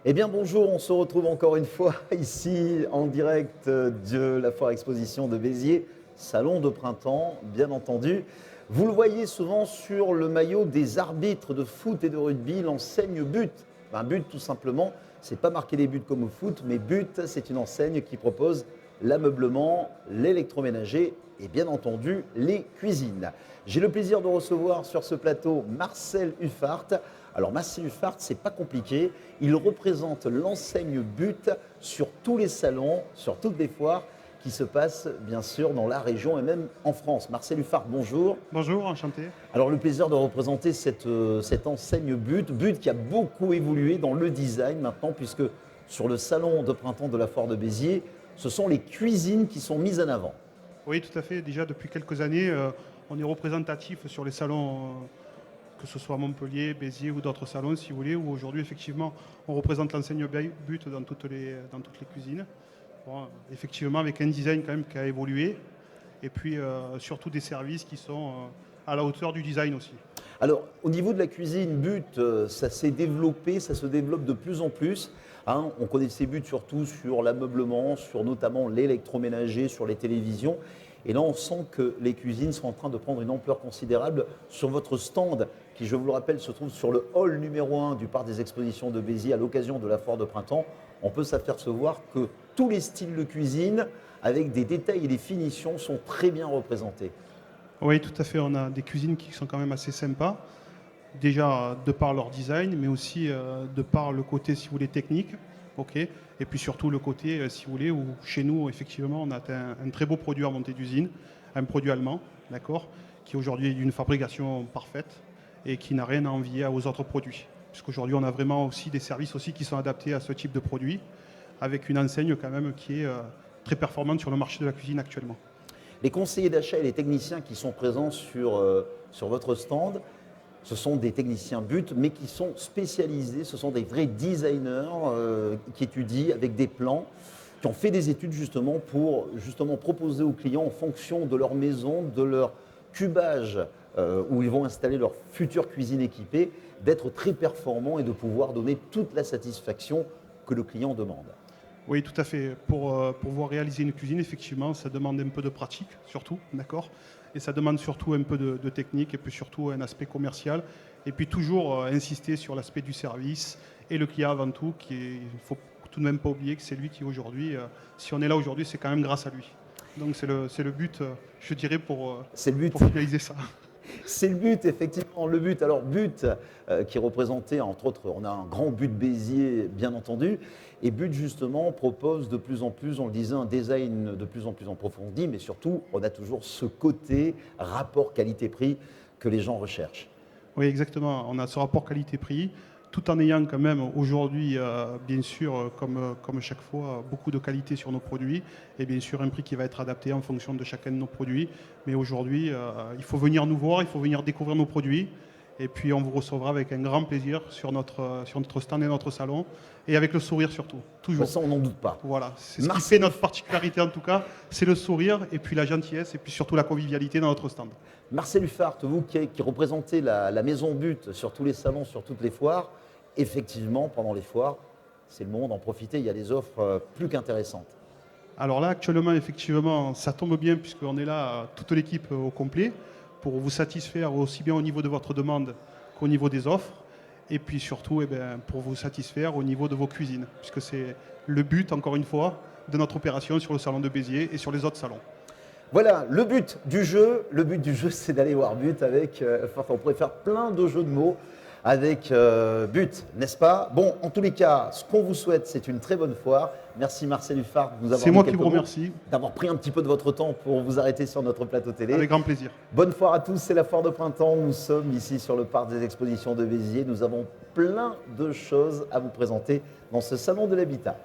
Eh bien bonjour, on se retrouve encore une fois ici en direct de la foire exposition de Béziers, salon de printemps bien entendu. Vous le voyez souvent sur le maillot des arbitres de foot et de rugby, l'enseigne But. Ben, But tout simplement, c'est pas marqué les buts comme au foot, mais But c'est une enseigne qui propose l'ameublement, l'électroménager et bien entendu les cuisines. J'ai le plaisir de recevoir sur ce plateau Marcel Huffart. Alors Marcel Huffart, c'est pas compliqué, il représente l'enseigne But sur tous les salons, sur toutes les foires qui se passent bien sûr dans la région et même en France. Marcel Huffart, bonjour. Bonjour, enchanté. Alors le plaisir de représenter cette enseigne But qui a beaucoup évolué dans le design maintenant puisque sur le salon de printemps de la foire de Béziers, ce sont les cuisines qui sont mises en avant. Oui, tout à fait. Déjà, depuis quelques années, on est représentatif sur les salons, que ce soit à Montpellier, Béziers ou d'autres salons, si vous voulez, où aujourd'hui, effectivement, on représente l'enseigne But dans toutes les cuisines. Bon, effectivement, avec un design quand même qui a évolué, et puis surtout des services qui sont à la hauteur du design aussi. Alors, au niveau de la cuisine, But, ça s'est développé, ça se développe de plus en plus. Hein. On connaît ces Buts surtout sur l'ameublement, sur notamment l'électroménager, sur les télévisions. Et là, on sent que les cuisines sont en train de prendre une ampleur considérable sur votre stand, qui, je vous le rappelle, se trouve sur le hall numéro 1 du parc des expositions de Béziers à l'occasion de la foire de printemps. On peut s'apercevoir que tous les styles de cuisine, avec des détails et des finitions, sont très bien représentés. Oui, tout à fait. On a des cuisines qui sont quand même assez sympas. Déjà de par leur design, mais aussi de par le côté, si vous voulez, technique. Ok. Et puis surtout le côté, si vous voulez, où chez nous, effectivement, on a un très beau produit en montée d'usine, un produit allemand, d'accord, qui aujourd'hui est d'une fabrication parfaite et qui n'a rien à envier aux autres produits. Puisqu'aujourd'hui, on a vraiment aussi des services aussi qui sont adaptés à ce type de produit, avec une enseigne quand même qui est très performante sur le marché de la cuisine actuellement. Les conseillers d'achat et les techniciens qui sont présents sur votre stand, ce sont des techniciens But, mais qui sont spécialisés, ce sont des vrais designers qui étudient avec des plans, qui ont fait des études justement pour proposer aux clients en fonction de leur maison, de leur cubage où ils vont installer leur future cuisine équipée, d'être très performants et de pouvoir donner toute la satisfaction que le client demande. Oui, tout à fait. Pour pouvoir réaliser une cuisine, effectivement, ça demande un peu de pratique, surtout, d'accord. Et ça demande surtout un peu de technique et puis surtout un aspect commercial. Et puis toujours insister sur l'aspect du service et le client avant tout, il ne faut tout de même pas oublier que c'est lui qui aujourd'hui, si on est là aujourd'hui, c'est quand même grâce à lui. Donc c'est le but, je dirais, pour finaliser ça. C'est le but, effectivement, le but. Alors, But, qui est représenté, entre autres, on a un grand But Béziers, bien entendu. Et But, justement, propose de plus en plus, on le disait, un design de plus en plus approfondi, mais surtout, on a toujours ce côté rapport qualité-prix que les gens recherchent. Oui, exactement. On a ce rapport qualité-prix, tout en ayant quand même aujourd'hui, bien sûr, comme chaque fois, beaucoup de qualité sur nos produits et bien sûr un prix qui va être adapté en fonction de chacun de nos produits. Mais aujourd'hui, il faut venir nous voir, il faut venir découvrir nos produits et puis on vous recevra avec un grand plaisir sur notre stand et notre salon et avec le sourire surtout, toujours. Ça, on n'en doute pas. Voilà, c'est ce qui fait notre particularité en tout cas, c'est le sourire et puis la gentillesse et puis surtout la convivialité dans notre stand. Marcel Huffart, vous qui représentez la maison But sur tous les salons, sur toutes les foires, effectivement, pendant les foires, c'est le moment d'en profiter, il y a des offres plus qu'intéressantes. Alors là, actuellement, effectivement, ça tombe bien puisqu'on est là, toute l'équipe au complet, pour vous satisfaire aussi bien au niveau de votre demande qu'au niveau des offres, et puis surtout pour vous satisfaire au niveau de vos cuisines, puisque c'est le but, encore une fois, de notre opération sur le salon de Béziers et sur les autres salons. Voilà, le but du jeu, c'est d'aller voir But avec, on pourrait faire plein de jeux de mots avec But, n'est-ce pas? Bon, en tous les cas, ce qu'on vous souhaite, c'est une très bonne foire. Merci Marcel Huffart de nous avoir C'est moi qui vous remercie. D'avoir pris un petit peu de votre temps pour vous arrêter sur notre plateau télé. Avec grand plaisir. Bonne foire à tous, c'est la foire de printemps. Nous sommes ici sur le parc des expositions de Béziers. Nous avons plein de choses à vous présenter dans ce salon de l'habitat.